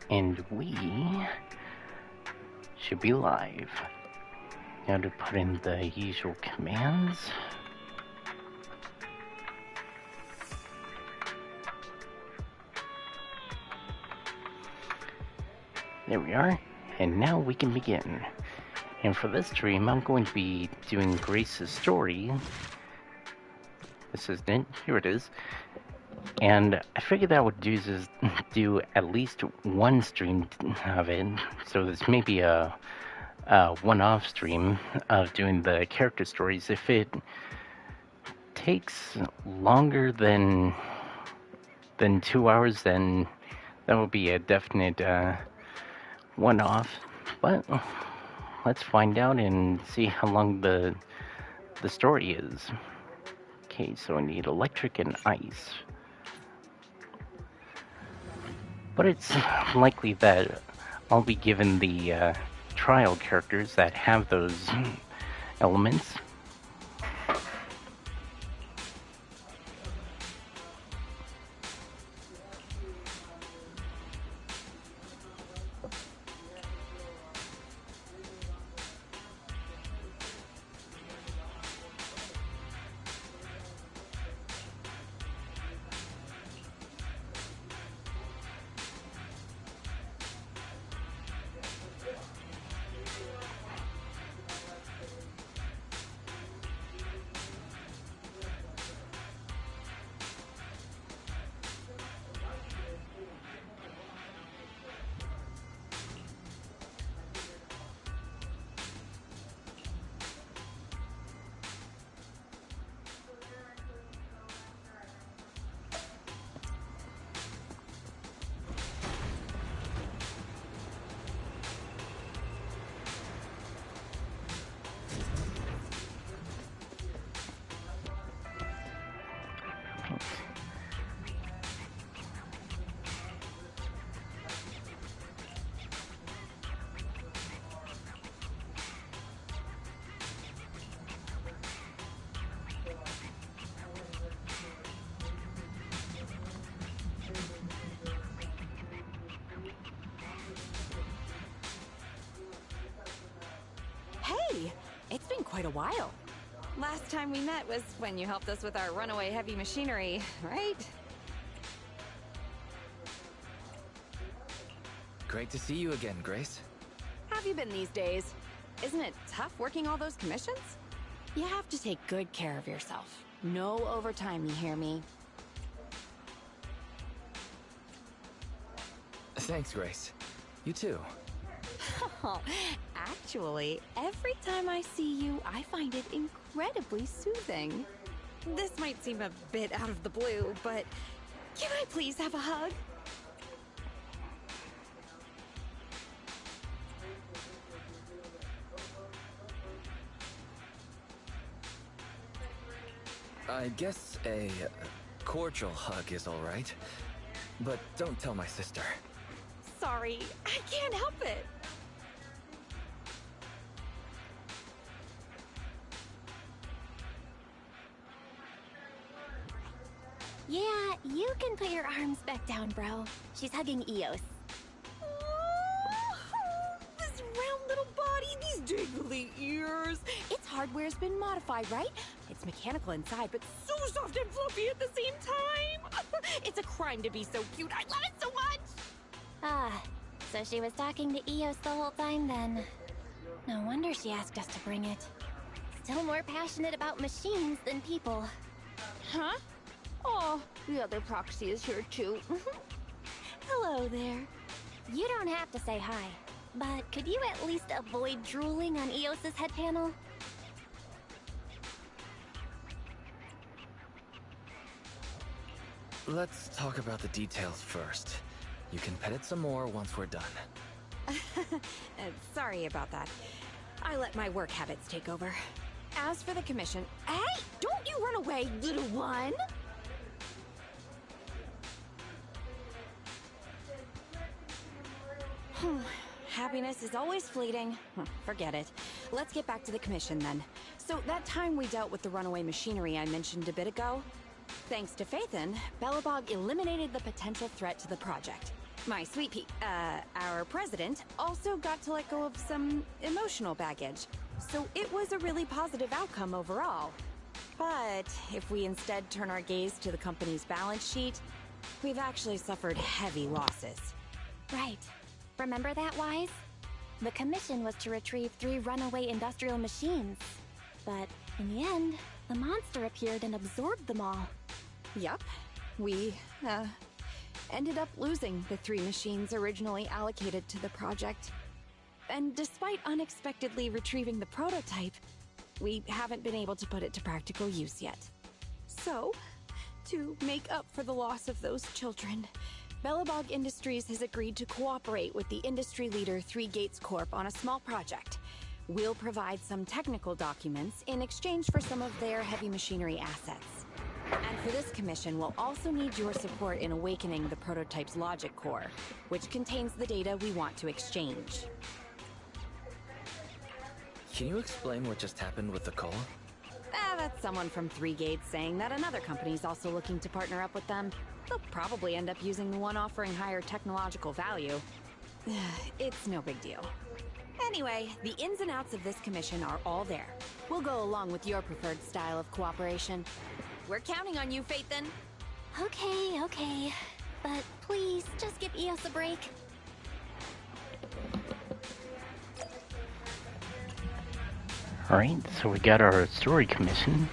And we should be live. Now to put in the usual commands. There we are. And now we can begin. And for this stream, I'm going to be doing Grace's story. This isn't it. Here it is. And I figured that I would do at least one stream of it. So this may be a one-off stream of doing the character stories. If it takes longer than 2 hours, then that will be a definite one-off. But let's find out and see how long the story is. Okay, so I need electric and ice. But it's likely that I'll be given the trial characters that have those elements. It's been quite a while. Last time we met was when you helped us with our runaway heavy machinery, right? Great to see you again, Grace. How have you been these days? Isn't it tough working all those commissions? You have to take good care of yourself. No overtime, you hear me? Thanks, Grace. You too. Actually, every time I see you, I find it incredibly soothing. This might seem a bit out of the blue, but can I please have a hug? I guess a cordial hug is all right. But don't tell my sister. Sorry, I can't help it. Yeah, you can put your arms back down, bro. She's hugging Eos. Oh, this round little body, these dangly ears. Its hardware's been modified, right? It's mechanical inside, but so soft and fluffy at the same time. It's a crime to be so cute. I love it so much. Ah, so she was talking to Eos the whole time then. No wonder she asked us to bring it. Still more passionate about machines than people. Huh? Oh, the other proxy is here too. Hello there. You don't have to say hi, but could you at least avoid drooling on Eos's head panel? Let's talk about the details first. You can pet it some more once we're done. Sorry about that. I let my work habits take over. As for the commission... Hey! Don't you run away, little one! Happiness is always fleeting. Forget it. Let's get back to the commission then. So that time we dealt with the runaway machinery I mentioned a bit ago, thanks to Phaethon, Belobog eliminated the potential threat to the project. My sweet our president also got to let go of some emotional baggage. So it was a really positive outcome overall. But if we instead turn our gaze to the company's balance sheet, we've actually suffered heavy losses. Right. Remember that, Wise? The commission was to retrieve 3 runaway industrial machines. But in the end, the monster appeared and absorbed them all. Yup. We, ended up losing the 3 machines originally allocated to the project. And despite unexpectedly retrieving the prototype, we haven't been able to put it to practical use yet. So, to make up for the loss of those children, Belobog Industries has agreed to cooperate with the industry leader 3 Gates Corp on a small project. We'll provide some technical documents in exchange for some of their heavy machinery assets. And for this commission, we'll also need your support in awakening the prototype's logic core, which contains the data we want to exchange. Can you explain what just happened with the call? That's someone from 3 Gates saying that another company's also looking to partner up with them. They'll probably end up using the one offering higher technological value. It's no big deal. Anyway, the ins and outs of this commission are all there. We'll go along with your preferred style of cooperation. We're counting on you, Phaethon. Okay. But please, just give Eos a break. Alright, so we got our story commission.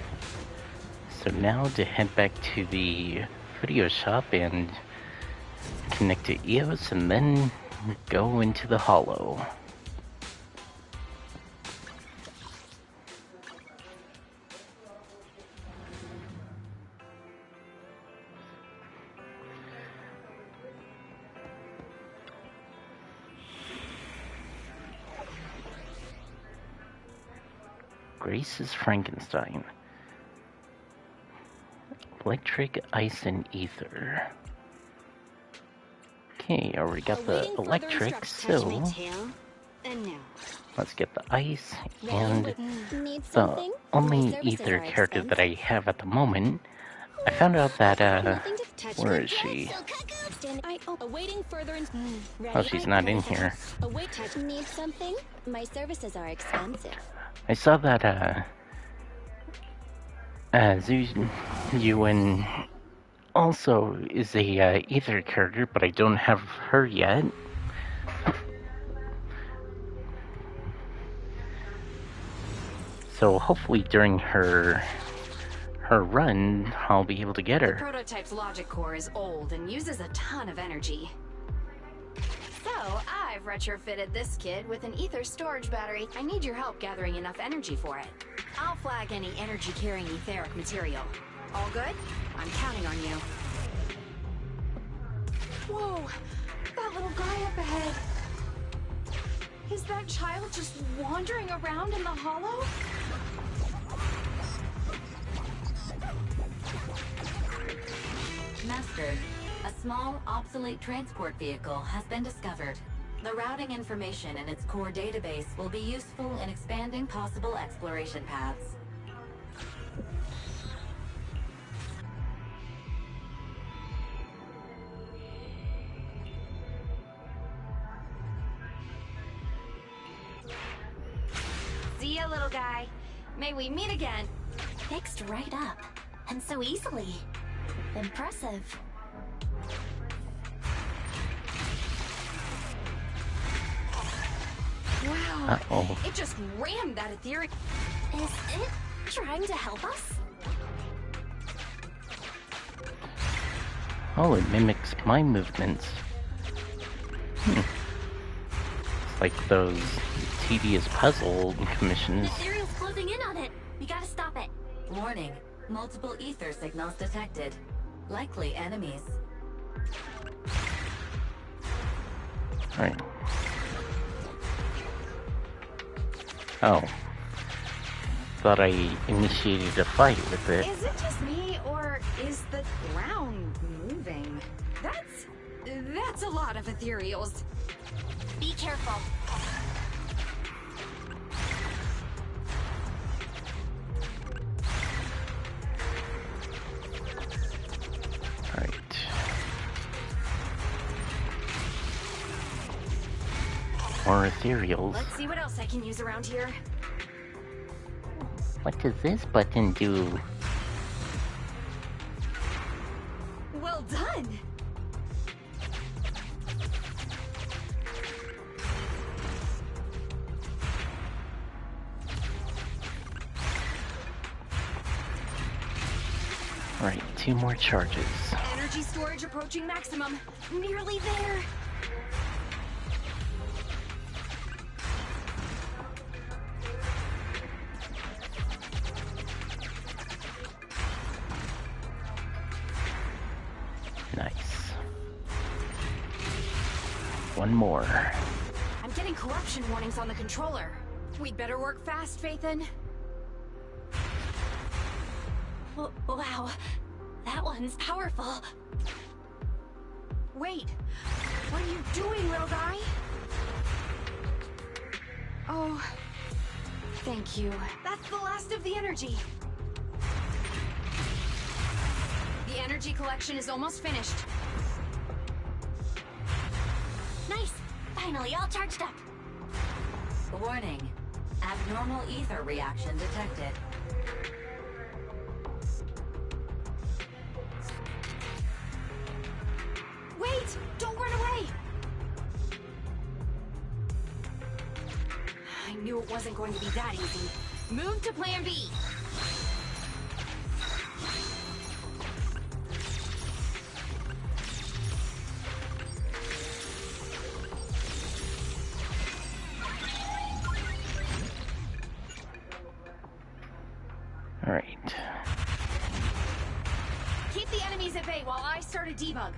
So now to head back to the video shop and connect to Eos and then go into the Hollow. Grace's Frankenstein. Electric, ice, and ether. Okay, already got the electric, so let's get the ice and the only ether character that I have at the moment. I found out that, where is she? Oh, she's not in here. Need something? My services are expensive. I saw that, Zuyuan also is a, ether character, but I don't have her yet. So hopefully during her run, I'll be able to get her. The prototype's logic core is old and uses a ton of energy. So, I've retrofitted this kid with an ether storage battery. I need your help gathering enough energy for it. I'll flag any energy-carrying etheric material. All good? I'm counting on you. Whoa! That little guy up ahead! Is that child just wandering around in the hollow? Master, a small, obsolete transport vehicle has been discovered. The routing information in its core database will be useful in expanding possible exploration paths. See ya, little guy. May we meet again. Fixed right up. And so easily. Impressive. Wow. Uh-oh. It just rammed that etheric. Is it trying to help us? Oh, it mimics my movements. It's like those tedious puzzle commissions. The Ethereal's closing in on it. We gotta stop it. Warning, multiple ether signals detected. Likely enemies. Alright. Oh. Thought I initiated a fight with it. Is it just me, or is the ground moving? That's a lot of ethereals. Be careful. Alright. More ethereals. Let's see what else I can use around here. What does this button do? Well done! Right, 2 more charges. Energy storage approaching maximum. Nearly there. Nice. 1 more. I'm getting corruption warnings on the controller. We'd better work fast, Phaethon. Wow, that one's powerful. Wait, what are you doing, little guy? Oh, thank you. That's the last of the energy. The energy collection is almost finished. Nice, finally all charged up. Warning. Abnormal ether reaction detected. Wait! Don't run away! I knew it wasn't going to be that easy. Move to plan B. Alright. Keep the enemies at bay while I start a debug.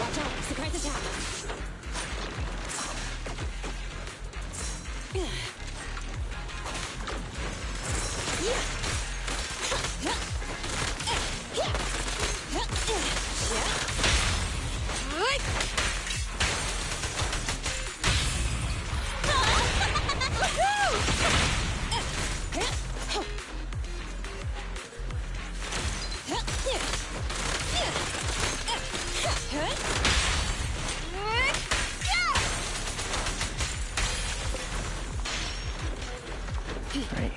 Watch out! Surprise attack! Right.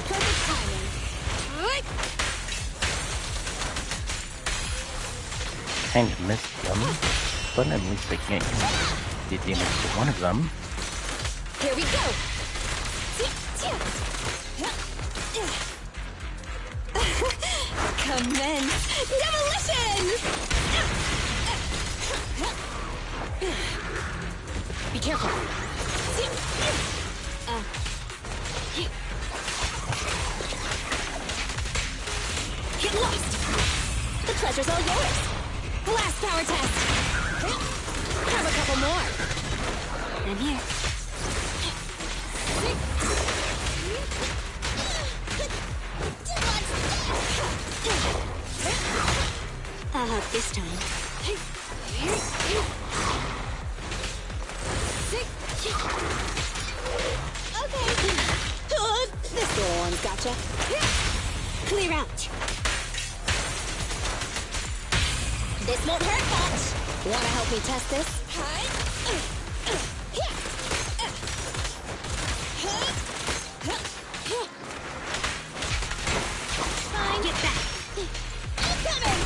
Perfect timing. Kind of missed them, but at least I can't did damage to one of them. Here we go. Commence demolition! Be careful. Get lost. The pleasure's all yours. Last power test. Have a couple more. I'm here. I'll help this time. Okay. This little one's gotcha. Clear out. This won't hurt much. Wanna help me test this? Fine, get back. I'm coming!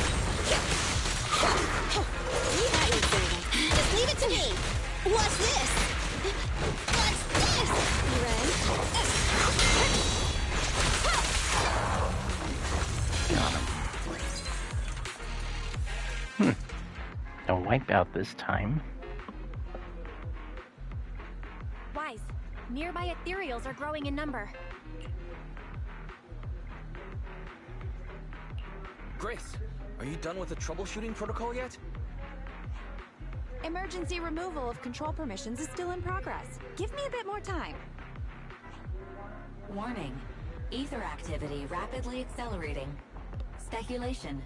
That was good. Just leave it to me. Watch this. Watch this. You ready? Got him. No wipeout this time. Wise, nearby ethereals are growing in number. Grace, are you done with the troubleshooting protocol yet? Emergency removal of control permissions is still in progress. Give me a bit more time. Warning. Ether activity rapidly accelerating. Speculation.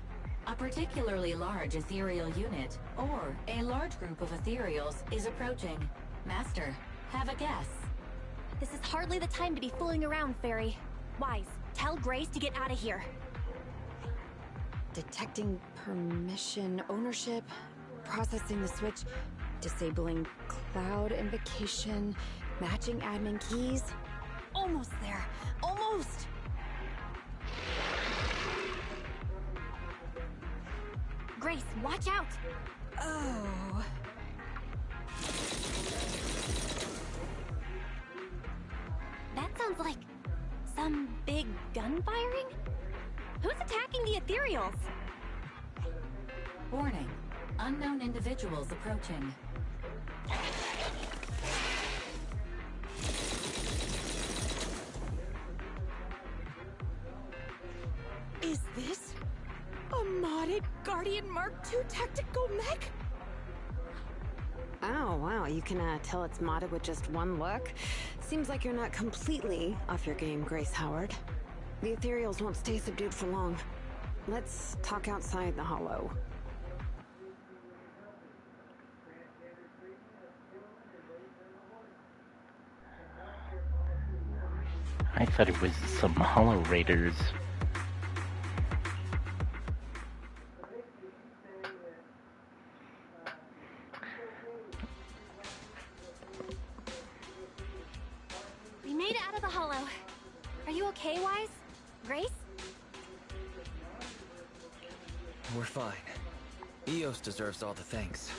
A particularly large ethereal unit, or a large group of ethereals, is approaching. Master, have a guess. This is hardly the time to be fooling around, Fairy. Wise, tell Grace to get out of here. Detecting permission ownership, processing the switch, disabling cloud invocation, matching admin keys. Almost there. Almost! Grace, watch out! Oh. That sounds like some big gun firing? Who's attacking the ethereals? Warning. Unknown individuals approaching. Is this a modded Guardian Mark II tactical mech? Oh, wow, you can tell it's modded with just one look. Seems like you're not completely off your game, Grace Howard. The ethereals won't stay subdued for long. Let's talk outside the hollow. I thought it was some Hollow Raiders. We made it out of the hollow. Are you okay, Wise? Grace? We're fine. Eos deserves all the thanks.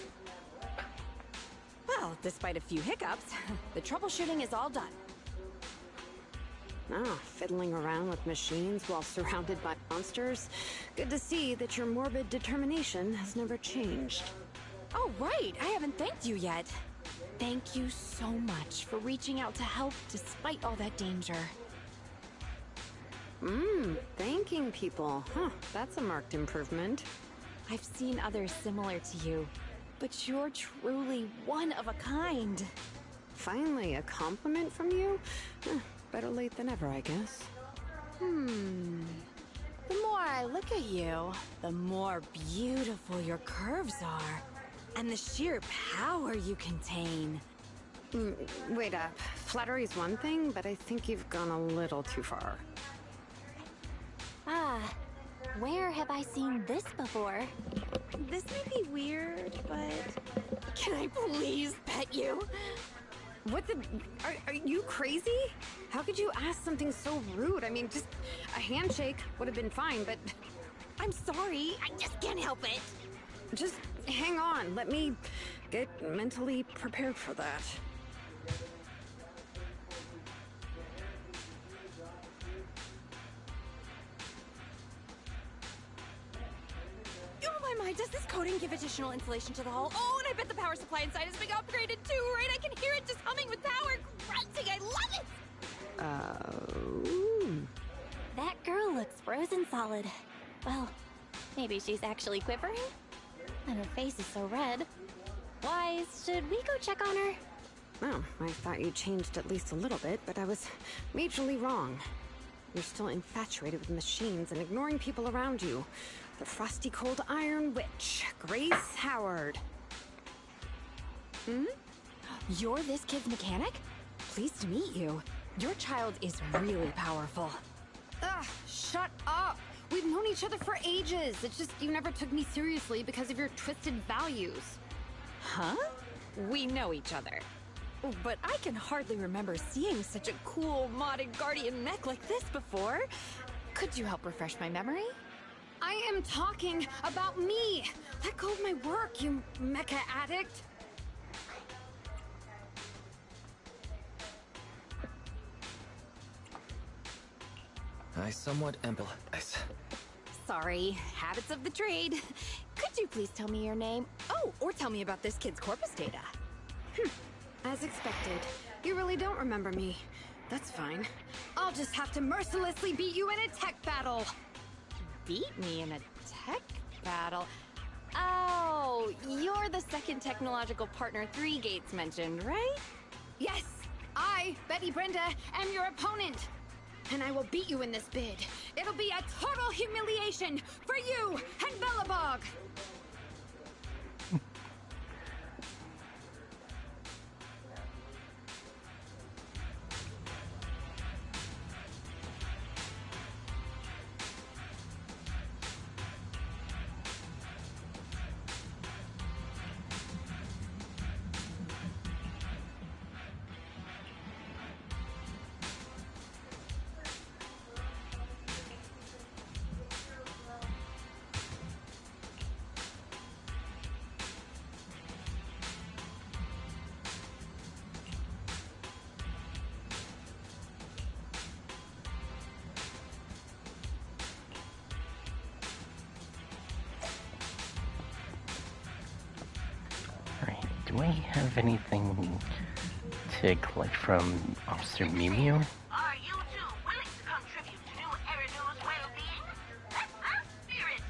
Well, despite a few hiccups, the troubleshooting is all done. Ah, fiddling around with machines while surrounded by monsters. Good to see that your morbid determination has never changed. Oh, right. I haven't thanked you yet. Thank you so much for reaching out to help despite all that danger. Thanking people. Huh, that's a marked improvement. I've seen others similar to you, but you're truly one of a kind. Finally, a compliment from you? Better late than ever, I guess. The more I look at you, the more beautiful your curves are, and the sheer power you contain. Wait up. Flattery's one thing, but I think you've gone a little too far. Ah, where have I seen this before? This may be weird, but can I please pet you? What the... Are you crazy? How could you ask something so rude? I mean, just a handshake would have been fine, but... I'm sorry, I just can't help it. Just hang on. Let me get mentally prepared for that. Oh my mind, does this coating give additional insulation to the hull? Oh, and I bet the power supply inside is being upgraded too, right? I can hear it just humming with power, grunting. I love it! That girl looks frozen solid. Well, maybe she's actually quivering? And her face is so red. Wise, should we go check on her? Oh, I thought you changed at least a little bit, but I was majorly wrong. You're still infatuated with machines and ignoring people around you. The frosty cold iron witch, Grace Howard. You're this kid's mechanic? Pleased to meet you. Your child is really powerful. Ugh, shut up! We've known each other for ages. It's just you never took me seriously because of your twisted values. Huh? We know each other. But I can hardly remember seeing such a cool modded Guardian mech like this before. Could you help refresh my memory? I am talking about me! Let go of my work, you mecha addict! I somewhat empathize. Sorry, habits of the trade. Could you please tell me your name? Oh, or tell me about this kid's corpus data. As expected, you really don't remember me. That's fine. I'll just have to mercilessly beat you in a tech battle! Beat me in a tech battle? Oh, you're the second technological partner Three Gates mentioned, right? Yes, I, Betty Brenda, am your opponent. And I will beat you in this bid. It'll be a total humiliation for you and Belobog. Alright, do I have anything to collect from Officer Mew Mew? Are you two willing to contribute to new Erido's well-being? Spirit!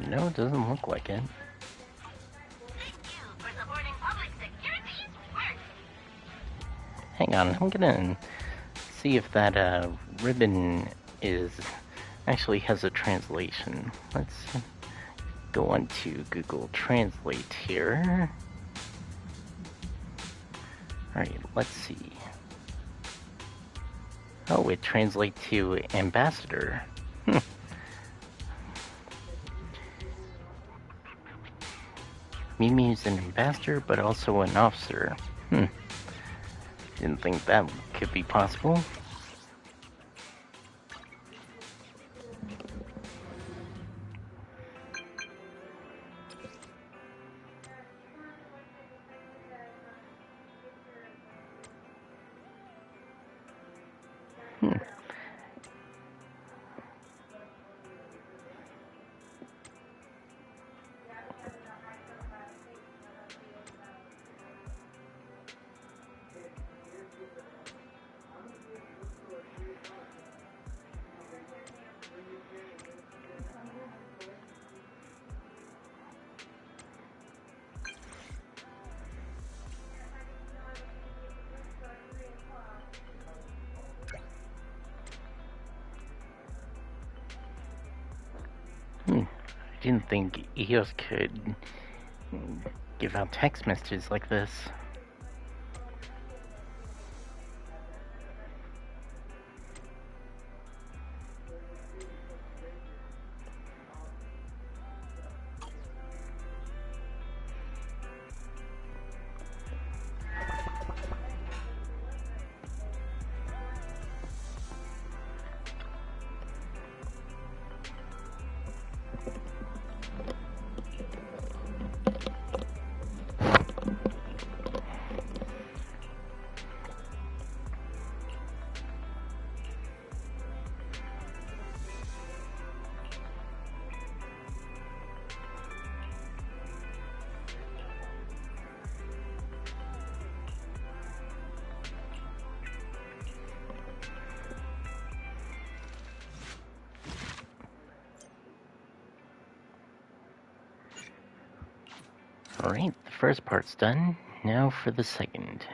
No, it doesn't look like it. Thank you for supporting public security's work! Hang on, I'm gonna see if that ribbon actually has a translation. Let's go on to Google Translate here. Alright, let's see. Oh, it translates to ambassador. Mew Mew's an ambassador, but also an officer. Didn't think that could be possible. I didn't think EOS could give out text messages like this. Alright, the first part's done. Now for the second.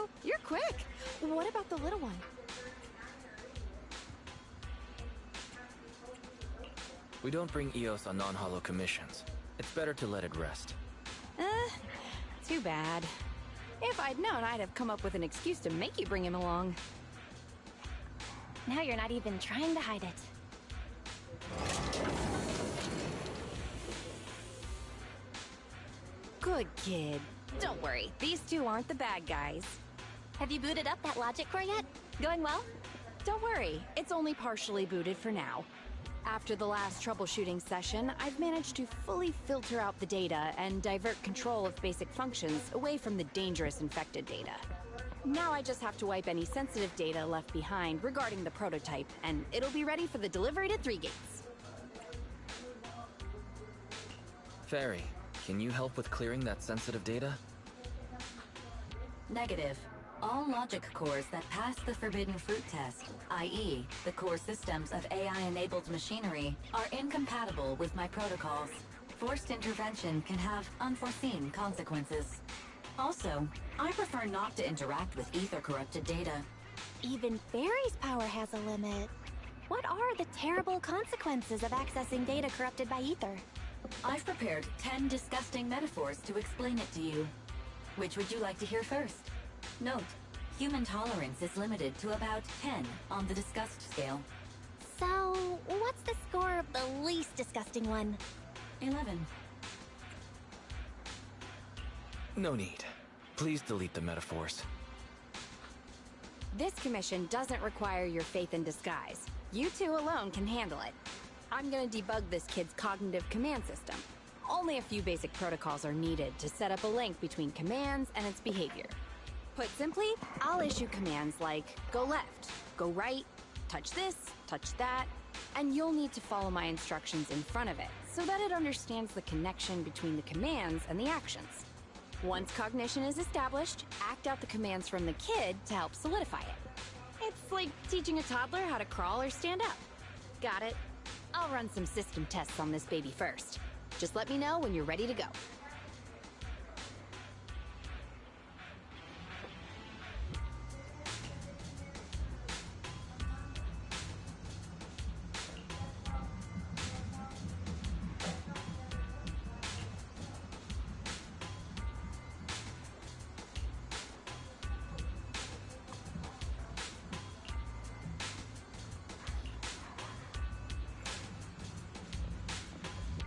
Wow, you're quick. What about the little one? We don't bring EOS on non-hollow commissions. It's better to let it rest. Too bad. If I'd known, I'd have come up with an excuse to make you bring him along. Now you're not even trying to hide it. Good kid. Don't worry, these two aren't the bad guys. Have you booted up that logic core yet? Going well? Don't worry, it's only partially booted for now. After the last troubleshooting session, I've managed to fully filter out the data and divert control of basic functions away from the dangerous infected data. Now I just have to wipe any sensitive data left behind regarding the prototype, and it'll be ready for the delivery to 3 gates. Fairy, can you help with clearing that sensitive data? Negative. All logic cores that pass the Forbidden Fruit test, i.e., the core systems of AI-enabled machinery, are incompatible with my protocols. Forced intervention can have unforeseen consequences. Also, I prefer not to interact with ether-corrupted data. Even Fairy's power has a limit. What are the terrible consequences of accessing data corrupted by ether? I've prepared 10 disgusting metaphors to explain it to you. Which would you like to hear first? Note, human tolerance is limited to about 10 on the disgust scale. So, what's the score of the least disgusting one? 11. No need. Please delete the metaphors. This commission doesn't require your faith in disguise. You two alone can handle it. I'm gonna debug this kid's cognitive command system. Only a few basic protocols are needed to set up a link between commands and its behavior. Put simply, I'll issue commands like go left, go right, touch this, touch that, and you'll need to follow my instructions in front of it so that it understands the connection between the commands and the actions. Once cognition is established, act out the commands from the kid to help solidify it. It's like teaching a toddler how to crawl or stand up. Got it? I'll run some system tests on this baby first. Just let me know when you're ready to go.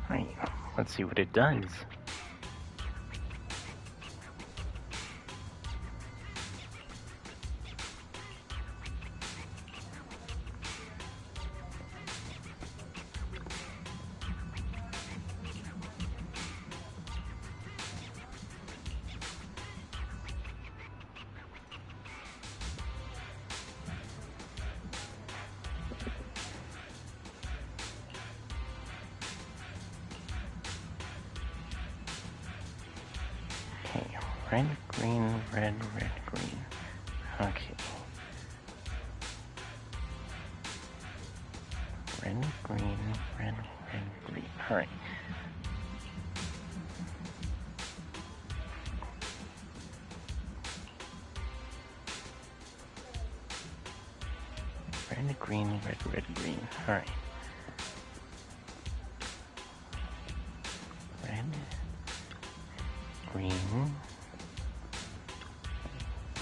Right, let's see what it does. Okay, red, green, red, red, green. Okay. Red, green, red, red, green. Alright. Red, green, red, red, green. Alright. Red, green,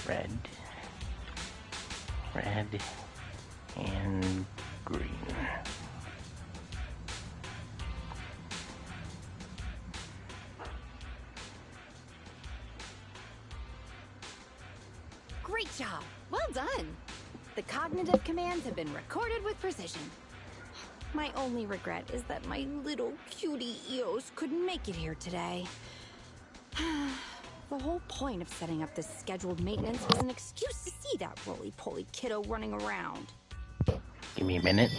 red, red, and green. Great job! Well done! The cognitive commands have been recorded with precision. My only regret is that my little cutie Eos couldn't make it here today. The whole point of setting up this scheduled maintenance was an excuse to see that roly-poly kiddo running around. Give me a minute.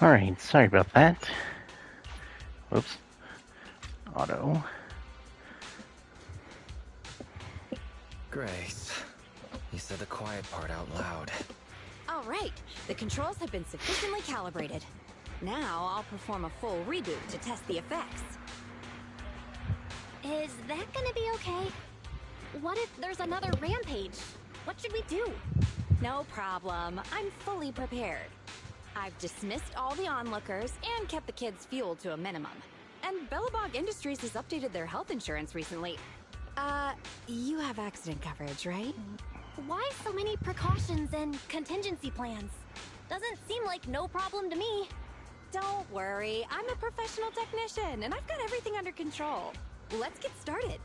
Alright, sorry about that. Whoops. Auto. Grace, you said the quiet part out loud. All right, the controls have been sufficiently calibrated. Now I'll perform a full reboot to test the effects. Is that gonna be okay? What if there's another rampage? What should we do? No problem. I'm fully prepared. I've dismissed all the onlookers and kept the kids' fuel to a minimum. And Bellabog Industries has updated their health insurance recently. You have accident coverage, right? Why so many precautions and contingency plans? Doesn't seem like no problem to me. Don't worry, I'm a professional technician and I've got everything under control. Let's get started.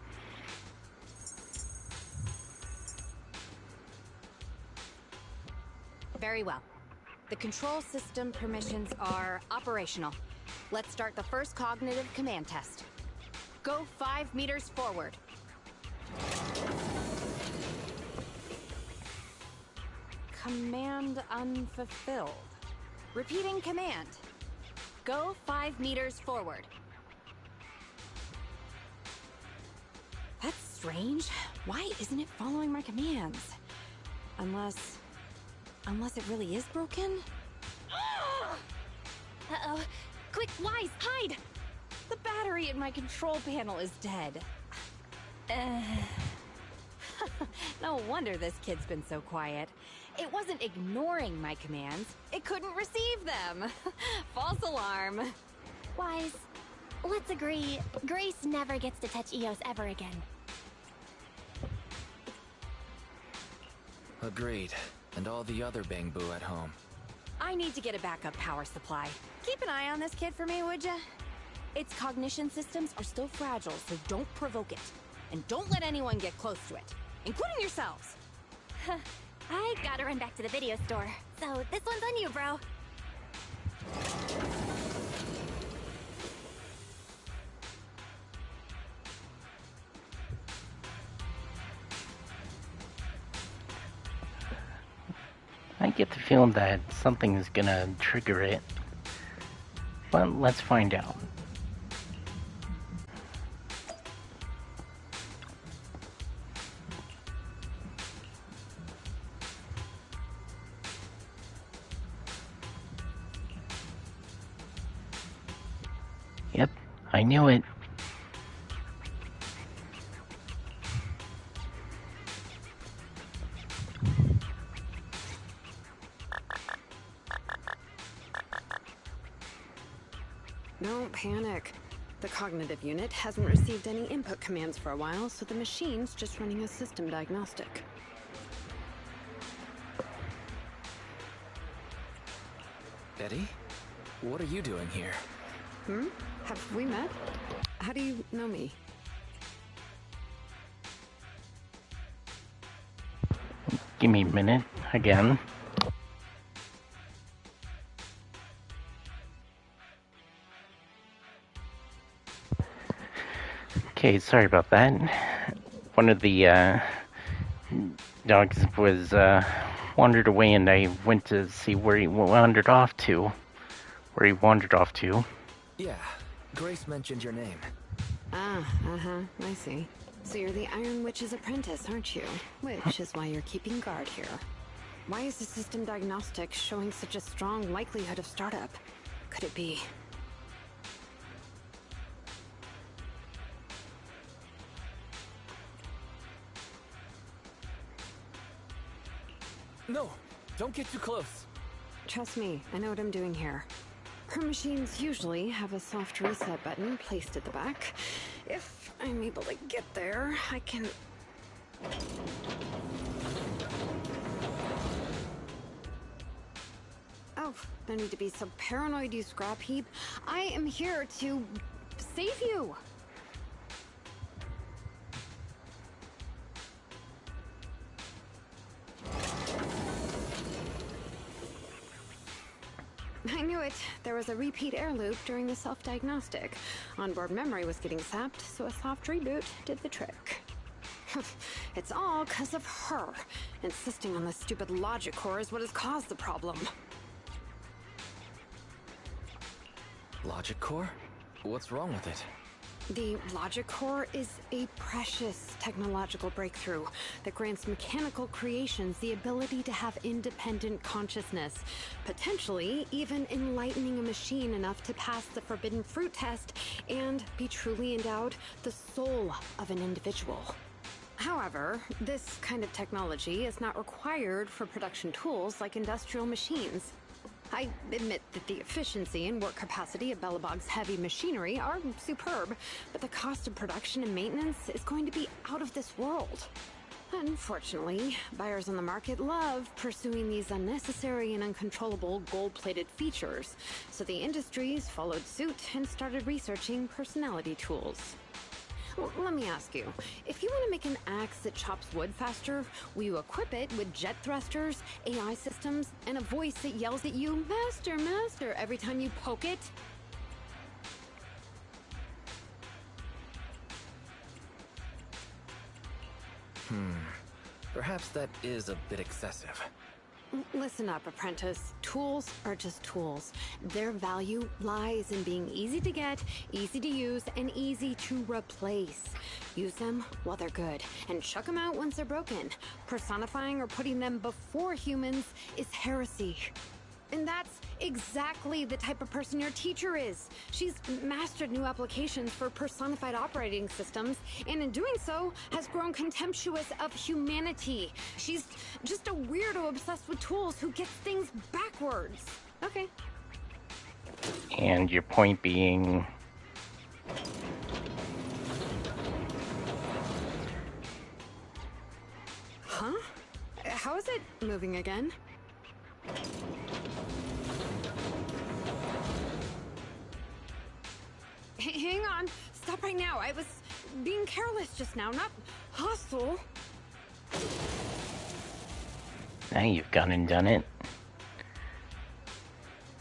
Very well. The control system permissions are operational. Let's start the first cognitive command test. Go 5 meters forward. Command unfulfilled. Repeating command. Go 5 meters forward. That's strange. Why isn't it following my commands? Unless it really is broken? Uh-oh. Quick, Wise, hide! The battery in my control panel is dead. No wonder this kid's been so quiet. It wasn't ignoring my commands. It couldn't receive them. False alarm. Wise, let's agree, Grace never gets to touch Eos ever again. Agreed. And all the other Bangbu at home. I need to get a backup power supply. Keep an eye on this kid for me, would ya? Its cognition systems are still fragile, so don't provoke it. And don't let anyone get close to it, including yourselves. I gotta run back to the video store, so this one's on you, bro. I get the feeling that something is gonna trigger it, but let's find out. Yep, I knew it. Don't panic. The cognitive unit hasn't received any input commands for a while, so the machine's just running a system diagnostic. Eddie? What are you doing here? Have we met? How do you know me? Give me a minute, again. Okay, sorry about that. One of the dogs was wandered away, and I went to see where he wandered off to. Yeah, Grace mentioned your name. I see. So you're the Iron Witch's apprentice, aren't you? Which is why you're keeping guard here. Why is the system diagnostic showing such a strong likelihood of startup? Could it be... No, don't get too close. Trust me, I know what I'm doing here. Her machines usually have a soft reset button placed at the back. If I'm able to get there, I can... Oh, no need to be so paranoid, you scrap heap. I am here to save you. I knew it. There was a repeat air loop during the self-diagnostic. Onboard memory was getting sapped, so a soft reboot did the trick. It's all because of her. Insisting on the stupid logic core is what has caused the problem. Logic core? What's wrong with it? The Logic Core is a precious technological breakthrough that grants mechanical creations the ability to have independent consciousness, potentially even enlightening a machine enough to pass the forbidden fruit test and be truly endowed the soul of an individual. However, this kind of technology is not required for production tools like industrial machines. I admit that the efficiency and work capacity of Belobog's heavy machinery are superb, but the cost of production and maintenance is going to be out of this world. Unfortunately, buyers on the market love pursuing these unnecessary and uncontrollable gold-plated features, so the industries followed suit and started researching personality tools. Let me ask you, if you want to make an axe that chops wood faster, will you equip it with jet thrusters, AI systems, and a voice that yells at you, "Master, Master," every time you poke it? Perhaps that is a bit excessive. Listen up, apprentice. Tools are just tools. Their value lies in being easy to get, easy to use, and easy to replace. Use them while they're good, and chuck them out once they're broken. Personifying or putting them before humans is heresy. And that's exactly the type of person your teacher is. She's mastered new applications for personified operating systems, and in doing so, has grown contemptuous of humanity. She's just a weirdo obsessed with tools who gets things backwards. Okay. And your point being... Huh? How is it moving again? Hang on. Stop right now. I was being careless just now, not hostile. Now you've gone and done it.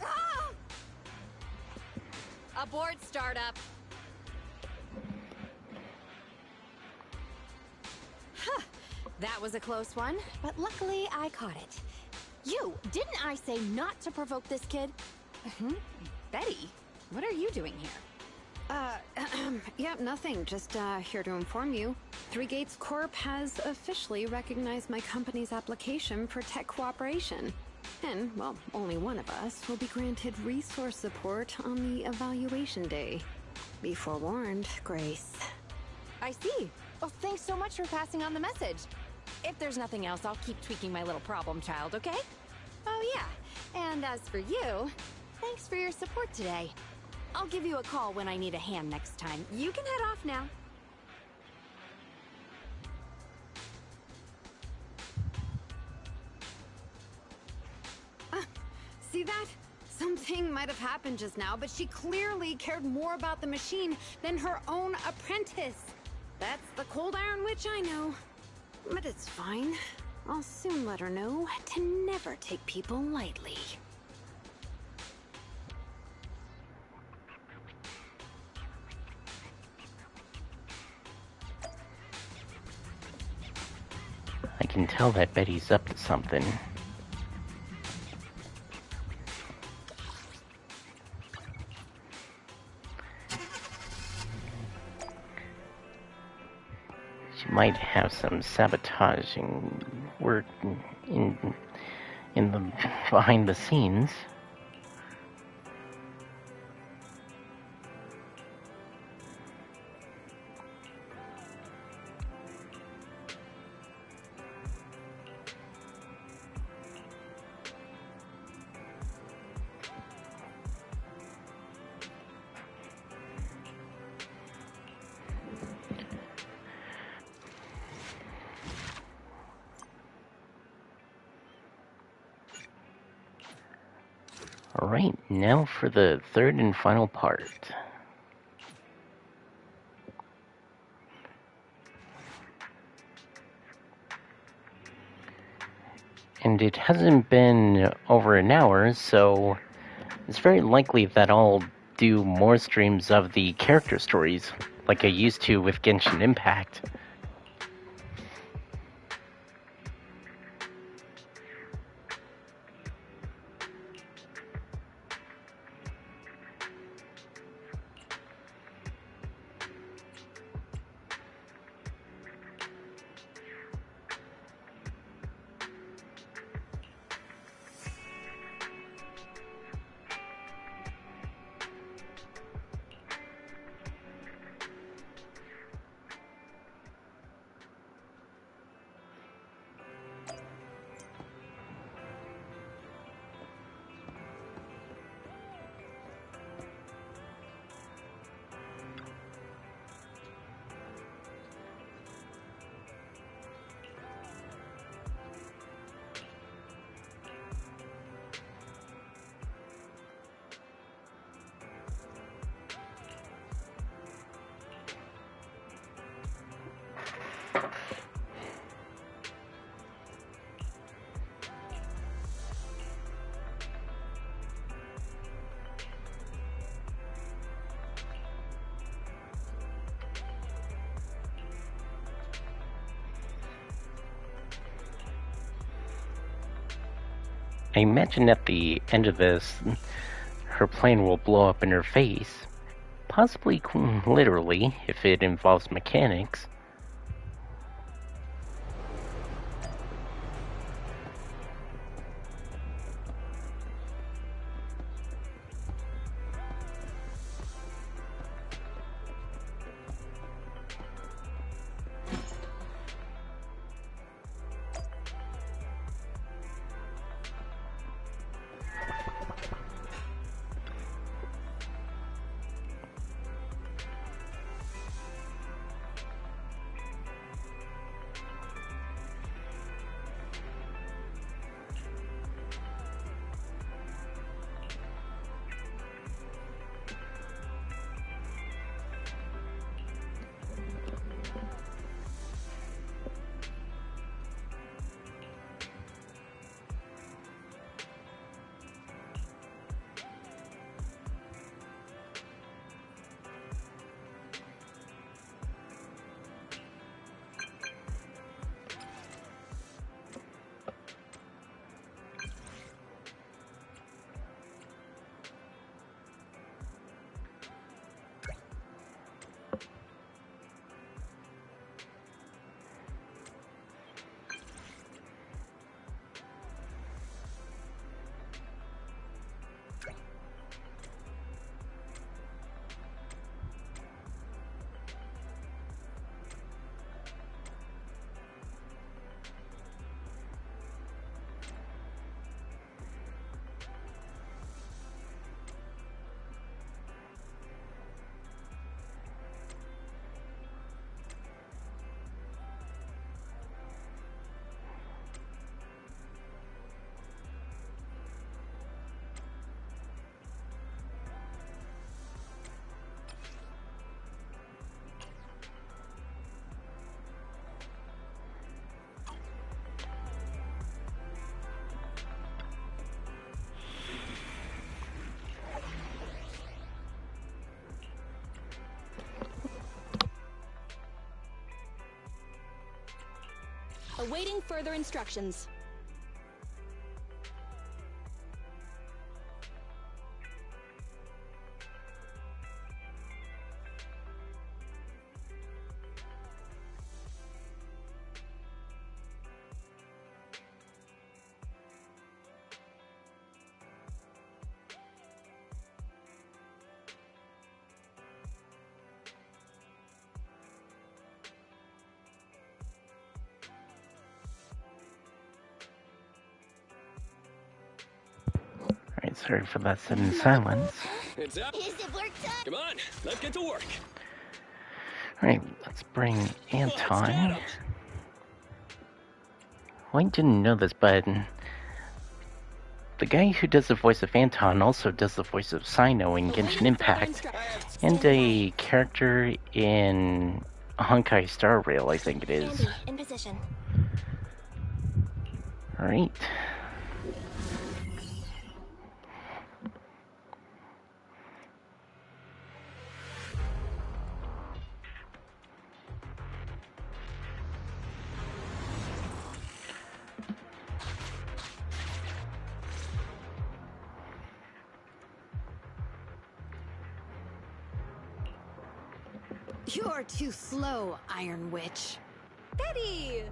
Ah! Abort startup. Huh. That was a close one, but luckily I caught it. You, didn't I say not to provoke this kid? Betty, what are you doing here? Yeah, nothing. Just, here to inform you. Three Gates Corp has officially recognized my company's application for tech cooperation. And, well, only one of us will be granted resource support on the evaluation day. Be forewarned, Grace. I see. Well, thanks so much for passing on the message. If there's nothing else, I'll keep tweaking my little problem child, okay? Oh, yeah. And as for you, thanks for your support today. I'll give you a call when I need a hand next time. You can head off now. See that? Something might have happened just now, but she clearly cared more about the machine than her own apprentice. That's the Cold Iron Witch I know. But it's fine. I'll soon let her know to never take people lightly. I can tell that Betty's up to something. She might have some sabotaging work in the behind the scenes. Alright, now for the third and final part. And it hasn't been over an hour, so it's very likely that I'll do more streams of the character stories, like I used to with Genshin Impact. I imagine at the end of this, her plane will blow up in her face. Possibly literally, if it involves mechanics. Awaiting further instructions. Sorry for that sudden silence. It's up. Is it work time? Come on, let's get to work. Alright, let's bring Let's get Anton. 'em. Well, I didn't know this, but the guy who does the voice of Anton also does the voice of Sino in Genshin Impact, and a character in Honkai Star Rail, I think it is. Andy, in position. Alright. You're too slow, Iron Witch. Betty!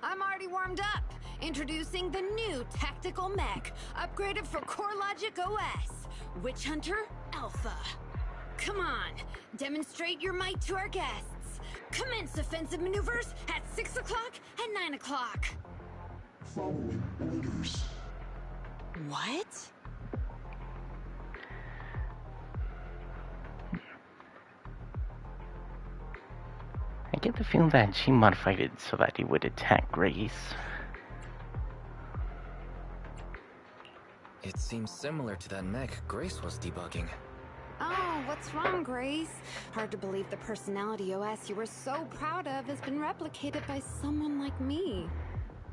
I'm already warmed up. Introducing the new tactical mech, upgraded for CoreLogic OS. Witch Hunter Alpha. Come on, demonstrate your might to our guests. Commence offensive maneuvers at 6 o'clock and 9 o'clock. What? I get the feeling that she modified it so that he would attack Grace. It seems similar to that mech Grace was debugging. Oh, what's wrong, Grace? Hard to believe the personality OS you were so proud of has been replicated by someone like me.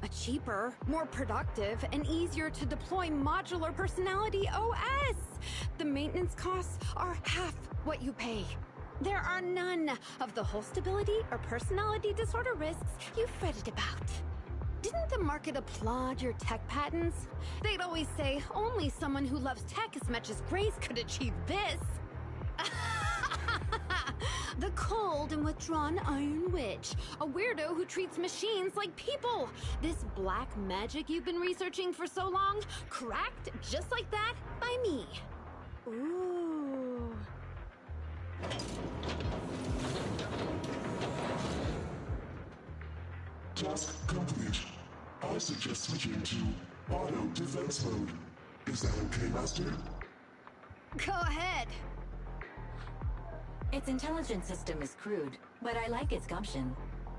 A cheaper, more productive, and easier to deploy modular personality OS. The maintenance costs are half what you pay. There are none of the whole stability or personality disorder risks you fretted about. Didn't the market applaud your tech patents? They'd always say only someone who loves tech as much as Grace could achieve this. The cold and withdrawn Iron Witch, a weirdo who treats machines like people. This black magic you've been researching for so long, cracked just like that by me. Ooh. Task complete. I suggest switching to auto defense mode. Is that okay, Master? Go ahead. Its intelligence system is crude, but I like its gumption.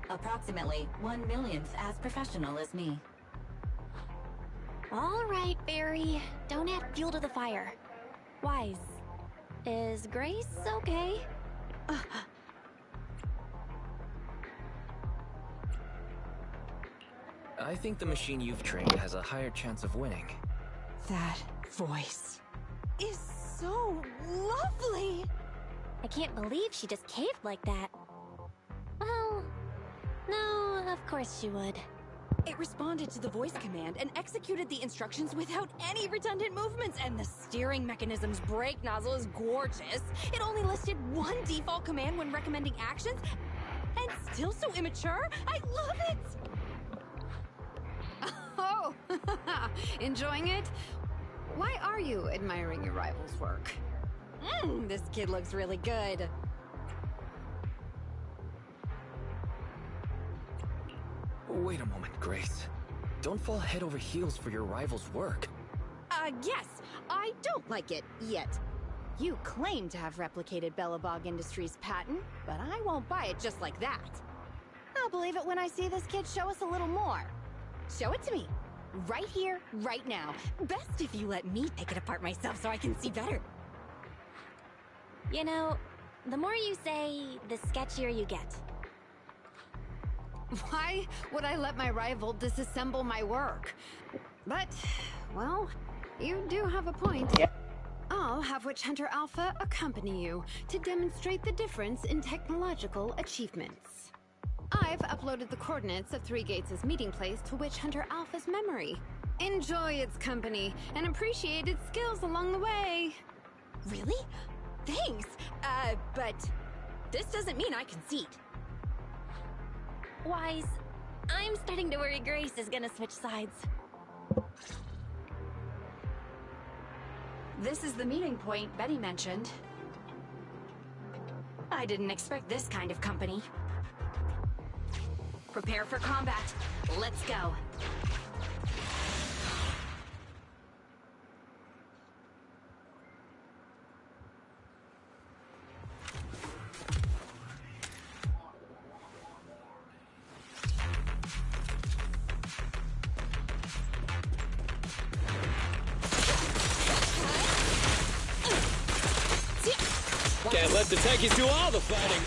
Approximately 1/1,000th as professional as me. All right, Barry. Don't add fuel to the fire. Wise. Is Grace okay? I think the machine you've trained has a higher chance of winning. That voice is so lovely. I can't believe she just caved like that. Well, no, of course she would. It responded to the voice command and executed the instructions without any redundant movements, and the steering mechanism's brake nozzle is gorgeous. It only listed one default command when recommending actions, and still so immature. I love it! Oh, enjoying it? Why are you admiring your rival's work? This kid looks really good. Wait a moment, Grace. Don't fall head over heels for your rival's work. Yes, I don't like it yet. You claim to have replicated Belobog Industries' patent, but I won't buy it just like that. I'll believe it when I see this kid show us a little more. Show it to me. Right here, right now. Best if you let me pick it apart myself so I can see better. You know, the more you say, the sketchier you get. Why would I let my rival disassemble my work? But, well, you do have a point. Yep. I'll have Witch Hunter Alpha accompany you to demonstrate the difference in technological achievements. I've uploaded the coordinates of Three Gates' meeting place to Witch Hunter Alpha's memory. Enjoy its company and appreciate its skills along the way. Really? Thanks. But this doesn't mean I concede. Wise, I'm starting to worry Grace is gonna switch sides. This is the meeting point Betty mentioned. I didn't expect this kind of company. Prepare for combat. Let's go. Can't let the techies do all the fighting.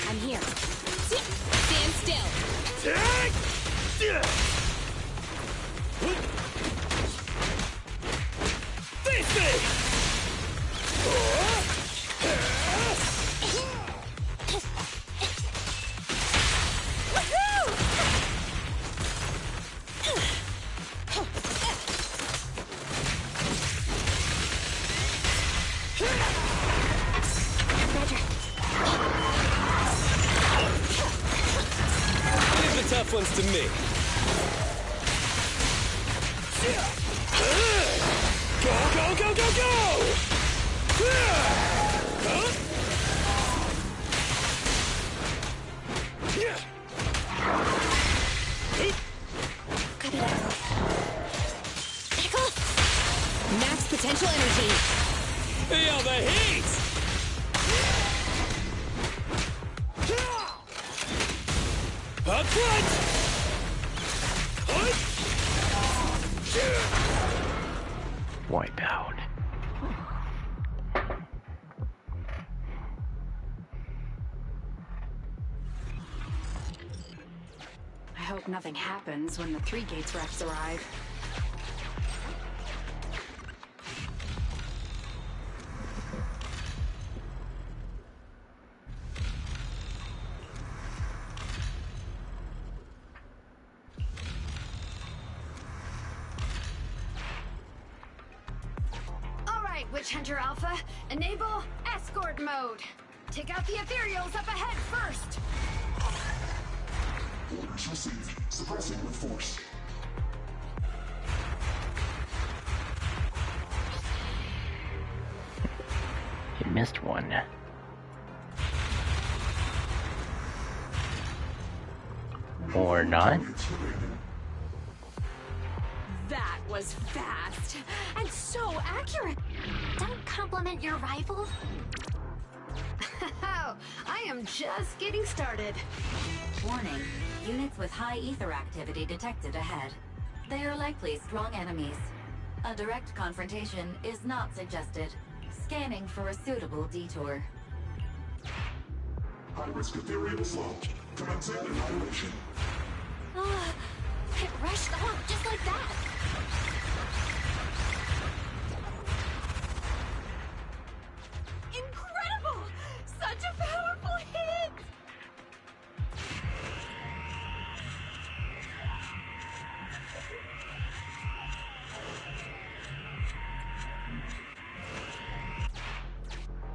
I'm here. Stand still. Leave the tough ones to me. Go, go, go, go, go! Max potential energy. Feel the heat! Up front! Wipe out. I hope nothing happens when the Three Gates reps arrive. Witch Hunter Alpha, enable escort mode. Take out the ethereals up ahead first. Orders received. Suppressing with force. You missed one. Or not. That was fast and so accurate. Don't compliment your rival. I am just getting started. Warning, units with high ether activity detected ahead. They are likely strong enemies. A direct confrontation is not suggested. Scanning for a suitable detour. High-risk ethereals launched. Commencing annihilation. It rushed off just like that. Incredible! Such a powerful hit!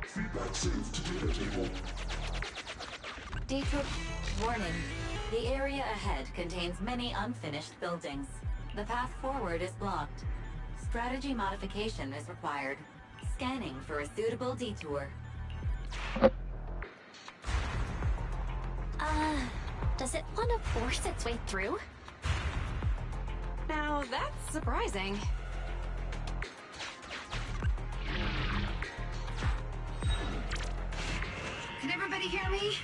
Feedback saved to data table. Detour. Warning. The area ahead contains many unfinished buildings. The path forward is blocked. Strategy modification is required. Scanning for a suitable detour. Does it want to force its way through? Now that's surprising. Can everybody hear me?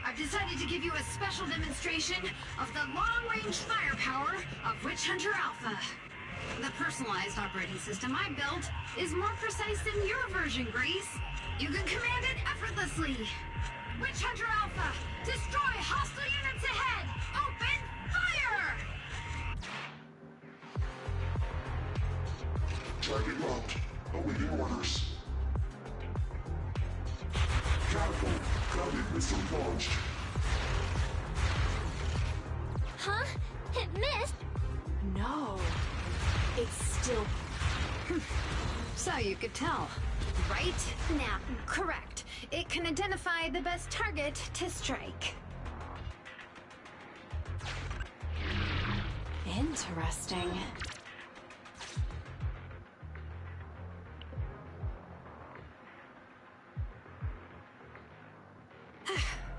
I've decided to give you a special demonstration of the long-range firepower of Witch Hunter Alpha. The personalized operating system I built is more precise than your version, Grace. You can command it effortlessly. Witch Hunter Alpha, destroy hostile units ahead! Open fire! Target locked. Awaiting orders. Catapult. Grounded missile launched. Huh? It missed? No. It's still... So you could tell, right? Now, correct. It can identify the best target to strike. Interesting.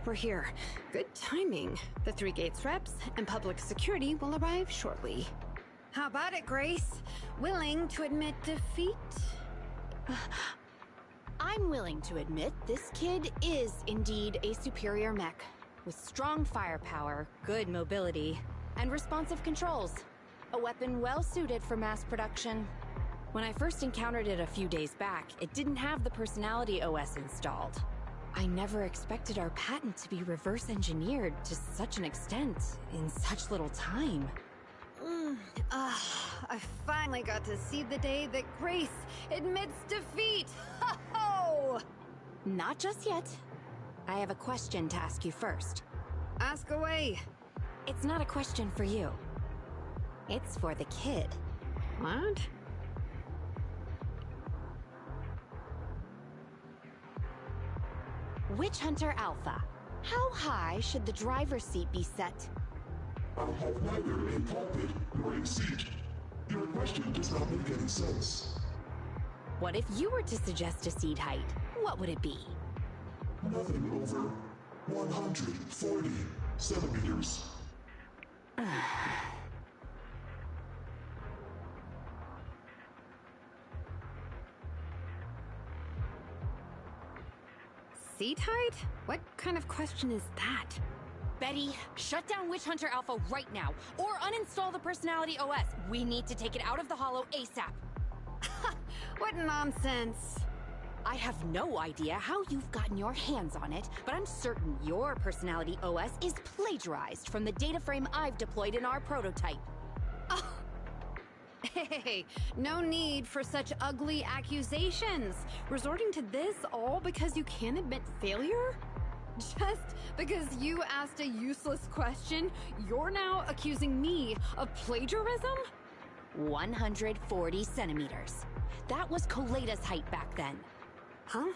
We're here. Good timing. The Three Gates reps and public security will arrive shortly. How about it, Grace? Willing to admit defeat? I'm willing to admit this kid is indeed a superior mech, with strong firepower, good mobility, and responsive controls. A weapon well suited for mass production. When I first encountered it a few days back, it didn't have the Personality OS installed. I never expected our patent to be reverse engineered to such an extent in such little time. I finally got to see the day that Grace admits defeat! Ho-ho! Not just yet. I have a question to ask you first. Ask away. It's not a question for you. It's for the kid. What? Witch Hunter Alpha. How high should the driver's seat be set? I have neither a pulpit nor a seat. Your question does not make any sense. What if you were to suggest a seat height? What would it be? Nothing over 140 centimeters. Seat height? What kind of question is that? Betty, shut down Witch Hunter Alpha right now, or uninstall the Personality OS. We need to take it out of the Holo ASAP. What nonsense. I have no idea how you've gotten your hands on it, but I'm certain your personality OS is plagiarized from the data frame I've deployed in our prototype. Oh. Hey, no need for such ugly accusations. Resorting to this all because you can't admit failure? Just because you asked a useless question, you're now accusing me of plagiarism? 140 centimeters. That was Koleda's height back then. Huh?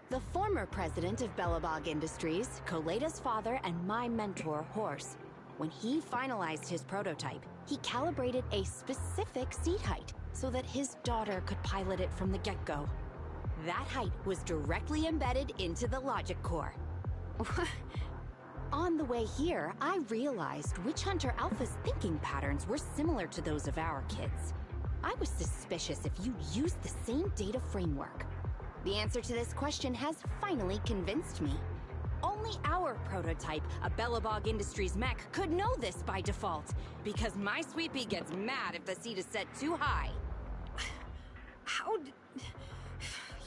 The former president of Belobog Industries, Koleda's father, and my mentor, Horse. When he finalized his prototype, he calibrated a specific seat height so that his daughter could pilot it from the get-go. That height was directly embedded into the logic core. On the way here, I realized Witch Hunter Alpha's thinking patterns were similar to those of our kids. I was suspicious if you used the same data framework. The answer to this question has finally convinced me. Only our prototype, a Belobog Industries mech, could know this by default, because my sweet pea gets mad if the seat is set too high. How did...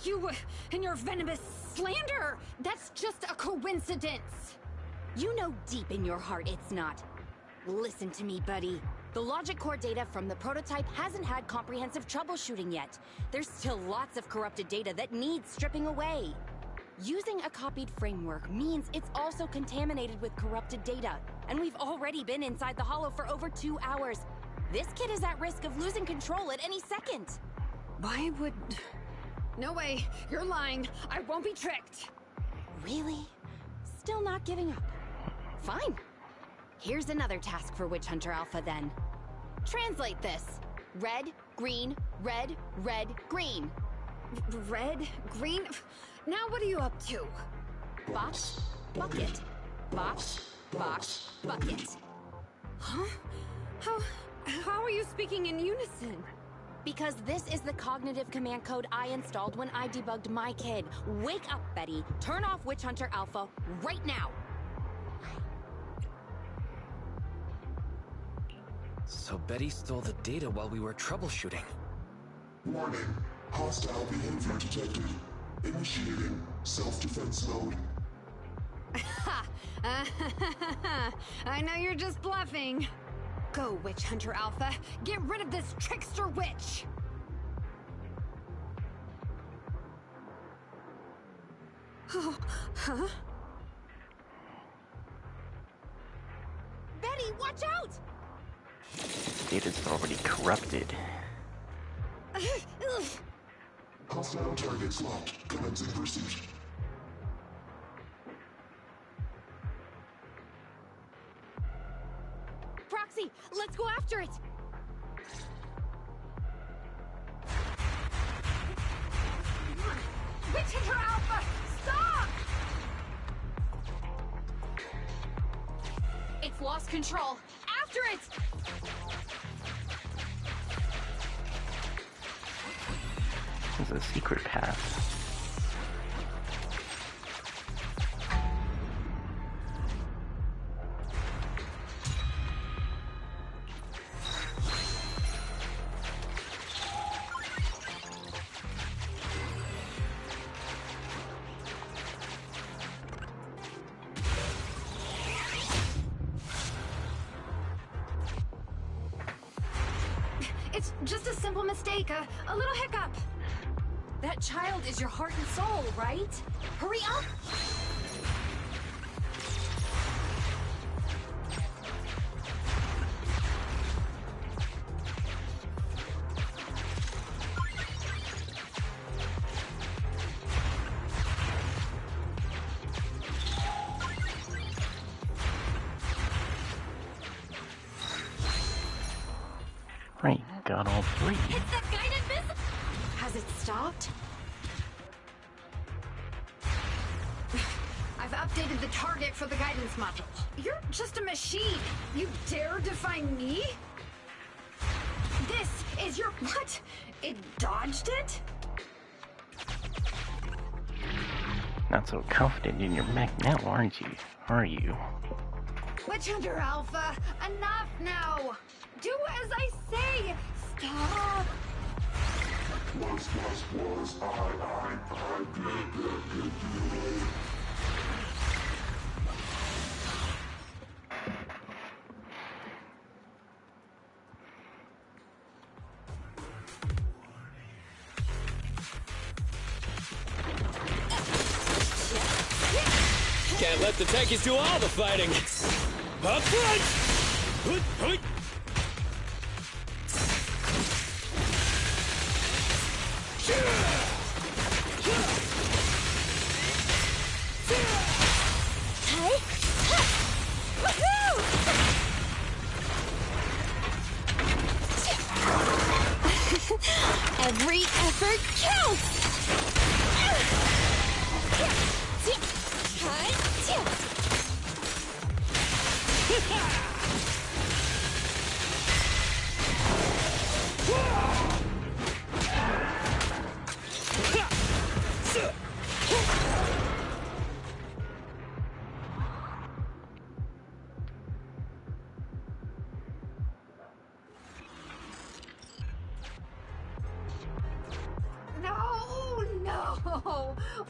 You and your venomous slander! That's just a coincidence! You know deep in your heart it's not. Listen to me, buddy. The logic core data from the prototype hasn't had comprehensive troubleshooting yet. There's still lots of corrupted data that needs stripping away. Using a copied framework means it's also contaminated with corrupted data, and we've already been inside the Hollow for over 2 hours. This kid is at risk of losing control at any second. Why would... No way, you're lying. I won't be tricked. Really? Still not giving up? Fine. Here's another task for Witch Hunter Alpha then. Translate this. Red, green, red, red, green. Red? Green? Now what are you up to? Box, bucket. Box, box, bucket. Huh? How are you speaking in unison? Because this is the cognitive command code I installed when I debugged my kid. Wake up, Betty. Turn off Witch Hunter Alpha right now. So Betty stole the data while we were troubleshooting. Warning. Hostile behavior detected. Initiating self-defense mode. I know you're just bluffing. Go, Witch Hunter Alpha. Get rid of this trickster witch! Oh, huh? Betty, watch out! Data's already corrupted. Hostile targets locked. Commencing pursuit. Proxy, let's go after it! Witch Hunter Alpha, stop! It's lost control. After it! There's a secret path. It's just a simple mistake, a little hiccup. That child is your heart and soul, right? Hurry up! Right, got all three. It's that guided missile! Has it stopped? I've updated the target for the guidance module. You're just a machine. You dare defy me? This is your... What? It dodged it? Not so confident in your mech now, aren't you? Are you? Witch Hunter Alpha, enough now! Do as I say! Stop! Can't let the techies do all the fighting. Up front! Hoot, hoot. Every effort counts! No!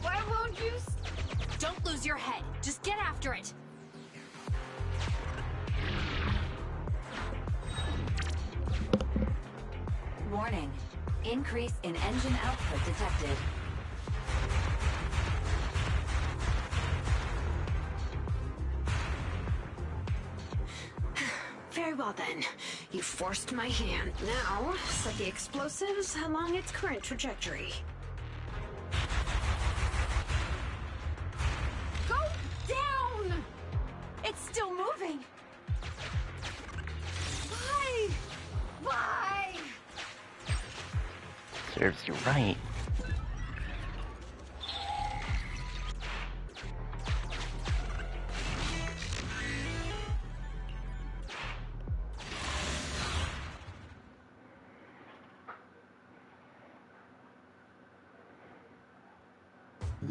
Why won't you? Don't lose your head. Just get after it. Warning. Increase in engine output detected. Very well then. You forced my hand. Now, set the explosives along its current trajectory. Go down! It's still moving. Why? Why? Serves you right.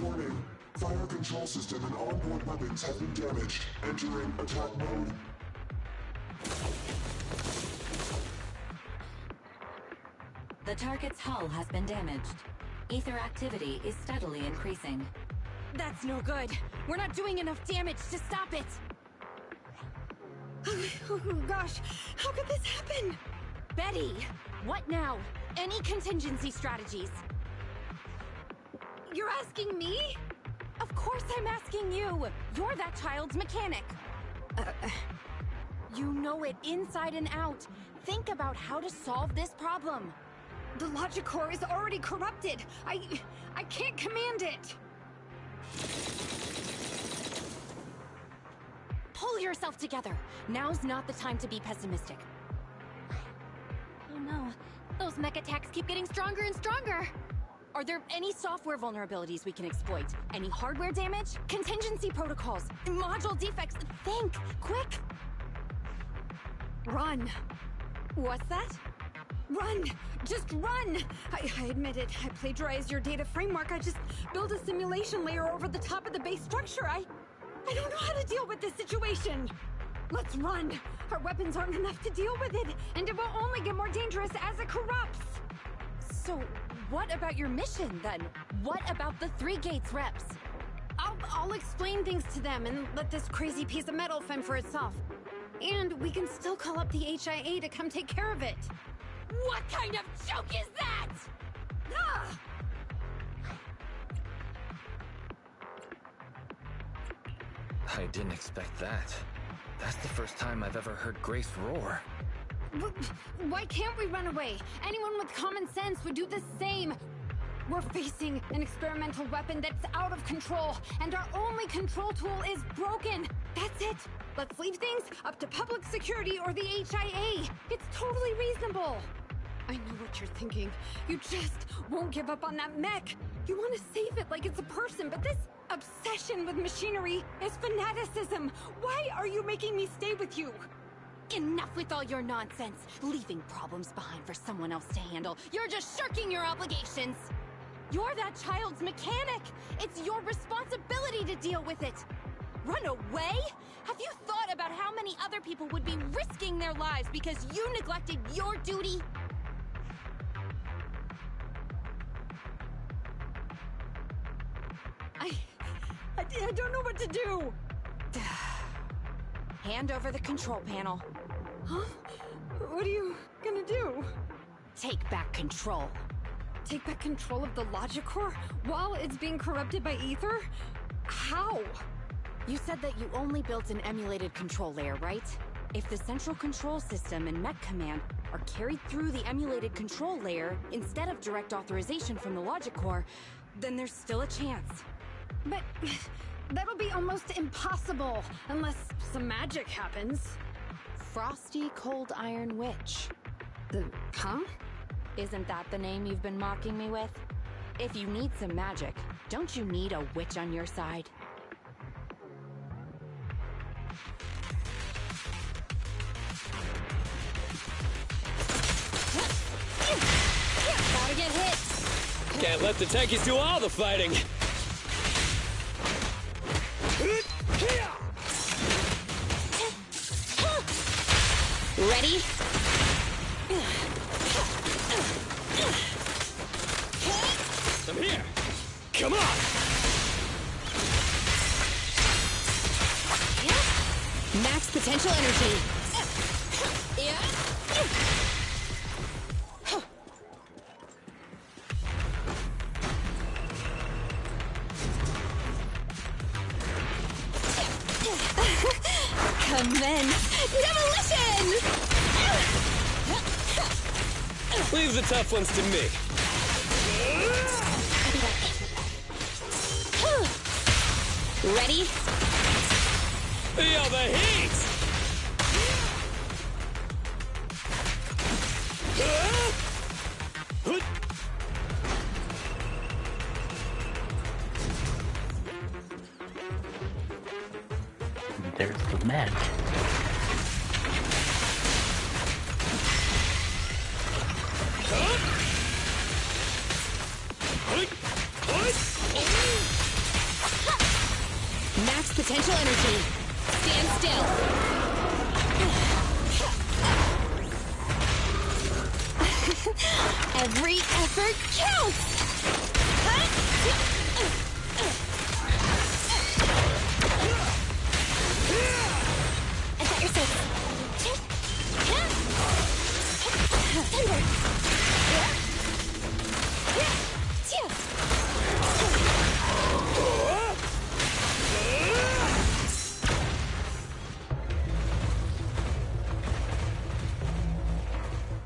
Warning. Fire control system and onboard weapons have been damaged. Entering attack mode. The target's hull has been damaged. Ether activity is steadily increasing. That's no good. We're not doing enough damage to stop it. Oh gosh, how could this happen? Betty, what now? Any contingency strategies? You're asking me? Of course I'm asking you. You're that child's mechanic. You know it inside and out. Think about how to solve this problem. The logic core is already corrupted. I can't command it. Pull yourself together. Now's not the time to be pessimistic. Oh no, those mech attacks keep getting stronger and stronger. Are there any software vulnerabilities we can exploit? Any hardware damage? Contingency protocols? Module defects? Think! Quick! Run. What's that? Run! Just run! I admit it. I plagiarized your data framework. I just built a simulation layer over the top of the base structure. I don't know how to deal with this situation. Let's run. Our weapons aren't enough to deal with it, and it will only get more dangerous as it corrupts. So, what about your mission, then? What about the 3 Gates reps? I'll explain things to them and let this crazy piece of metal fend for itself. And we can still call up the HIA to come take care of it. What kind of joke is that? Ah! I didn't expect that. That's the first time I've ever heard Grace roar. Why can't we run away? Anyone with common sense would do the same. We're facing an experimental weapon that's out of control, and our only control tool is broken. That's it. Let's leave things up to public security or the HIA. It's totally reasonable. I know what you're thinking. You just won't give up on that mech. You want to save it like it's a person, but this obsession with machinery is fanaticism. Why are you making me stay with you? Enough with all your nonsense. Leaving problems behind for someone else to handle. You're just shirking your obligations. You're that child's mechanic. It's your responsibility to deal with it. Run away? Have you thought about how many other people would be risking their lives because you neglected your duty? I don't know what to do. Hand over the control panel. Huh? What are you gonna do? Take back control. Take back control of the logic core while it's being corrupted by ether? How? You said that you only built an emulated control layer, right? If the central control system and mech command are carried through the emulated control layer instead of direct authorization from the logic core, then there's still a chance. But that'll be almost impossible unless some magic happens. Frosty Cold Iron Witch. Huh? Isn't that the name you've been mocking me with? If you need some magic, don't you need a witch on your side? Gotta get hit! Can't let the techies do all the fighting. Ready? I'm here. Come on. Max potential energy. Commence demolition! Leave the tough ones to me. Ready? Feel the heat! There's the mech. Max potential energy. Stand still. Every effort counts! I got your six.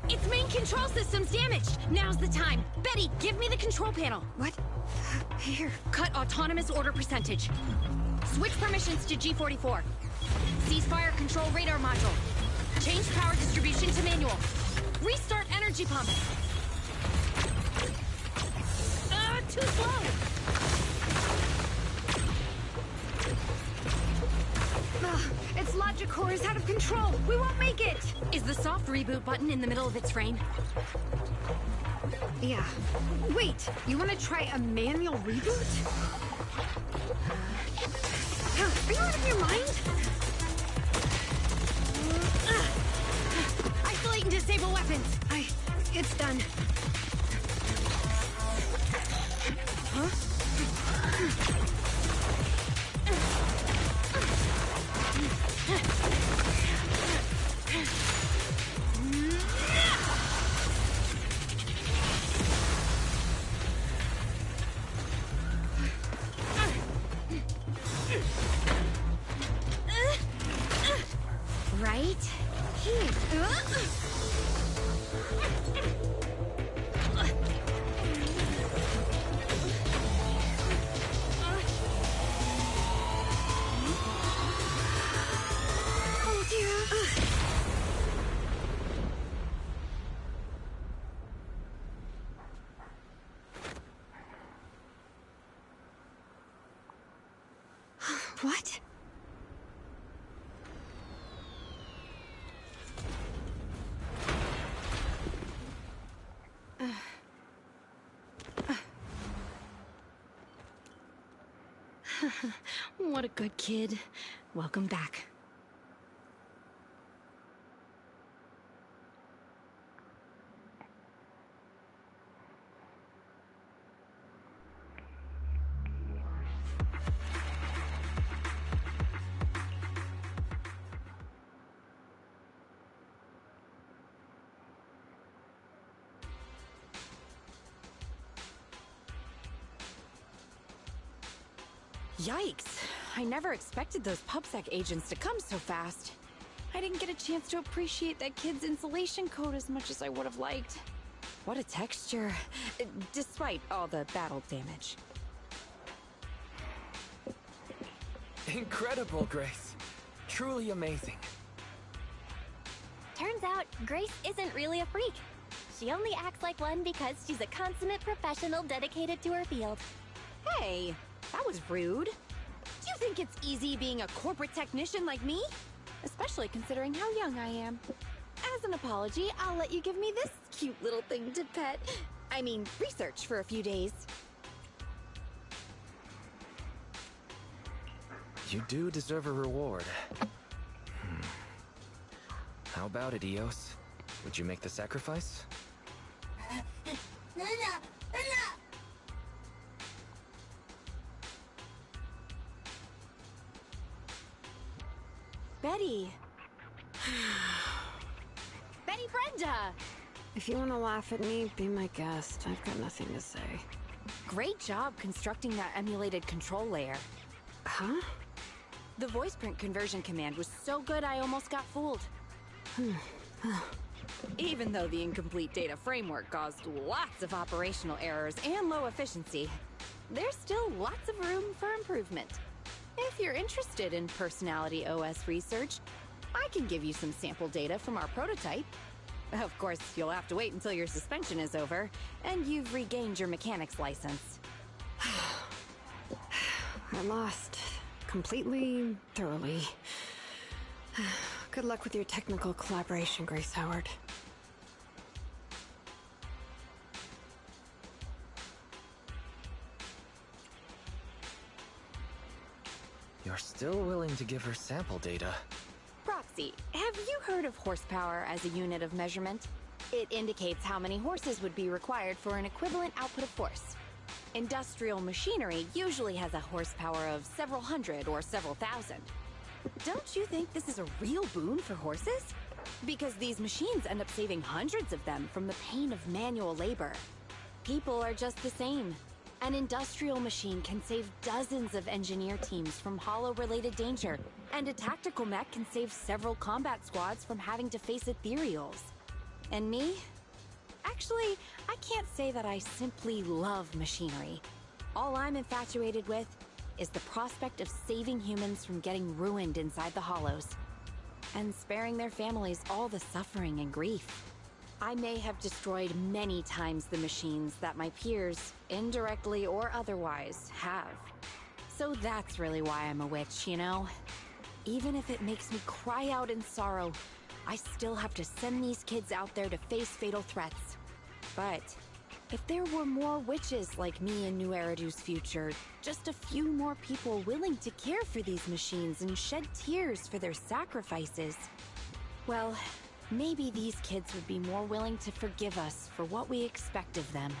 Its main control system's damaged. Now's the time. Betty, give me the control panel. What? Here. Cut autonomous order percentage. Switch permissions to G44. Ceasefire control radar module. Change power distribution to manual. Restart energy pump. Too slow. Its logic core is out of control. We won't make it. Is the soft reboot button in the middle of its frame? Yeah. Wait, you want to try a manual reboot? Are you out of your mind? Isolate and disable weapons. It's done. Huh? Right here. Oh dear. What? What a good kid. Welcome back. Yikes. I never expected those PubSec agents to come so fast. I didn't get a chance to appreciate that kid's insulation coat as much as I would have liked. What a texture, despite all the battle damage. Incredible, Grace. Truly amazing. Turns out, Grace isn't really a freak. She only acts like one because she's a consummate professional dedicated to her field. Hey, that was rude. Do you think it's easy being a corporate technician like me? Especially considering how young I am. As an apology, I'll let you give me this cute little thing to pet. I mean, research for a few days. You do deserve a reward. How about it, Eos? Would you make the sacrifice? Betty. Betty Brenda! If you want to laugh at me, be my guest. I've got nothing to say. Great job constructing that emulated control layer. Huh? The voice print conversion command was so good I almost got fooled. Even though the incomplete data framework caused lots of operational errors and low efficiency, there's still lots of room for improvement. If you're interested in Personality OS research, I can give you some sample data from our prototype. Of course, you'll have to wait until your suspension is over and you've regained your mechanics license. I lost. Completely, thoroughly. Good luck with your technical collaboration, Grace Howard. You're still willing to give her sample data. Roxy, have you heard of horsepower as a unit of measurement? It indicates how many horses would be required for an equivalent output of force. Industrial machinery usually has a horsepower of several hundred or several thousand. Don't you think this is a real boon for horses? Because these machines end up saving hundreds of them from the pain of manual labor. People are just the same. An industrial machine can save dozens of engineer teams from hollow-related danger, and a tactical mech can save several combat squads from having to face ethereals. And me? Actually, I can't say that I simply love machinery. All I'm infatuated with is the prospect of saving humans from getting ruined inside the hollows, and sparing their families all the suffering and grief. I may have destroyed many times the machines that my peers, indirectly or otherwise, have. So that's really why I'm a witch, you know? Even if it makes me cry out in sorrow, I still have to send these kids out there to face fatal threats. But if there were more witches like me in New Eridu's future, just a few more people willing to care for these machines and shed tears for their sacrifices, well, maybe these kids would be more willing to forgive us for what we expect of them.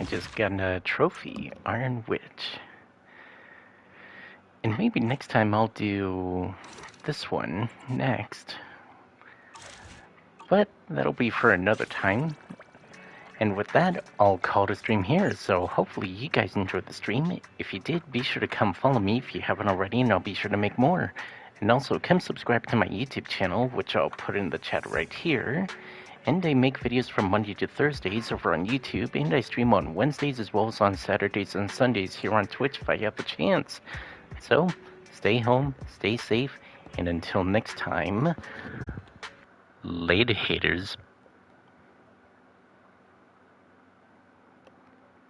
I just got a trophy, Iron Witch. And maybe next time I'll do this one next. But that'll be for another time. And with that, I'll call the stream here. So hopefully you guys enjoyed the stream. If you did, be sure to come follow me if you haven't already, and I'll be sure to make more. And also come subscribe to my YouTube channel, which I'll put in the chat right here. And I make videos from Monday to Thursdays over on YouTube, and I stream on Wednesdays as well as on Saturdays and Sundays here on Twitch if I have the chance. So, stay home, stay safe, And until next time, later haters.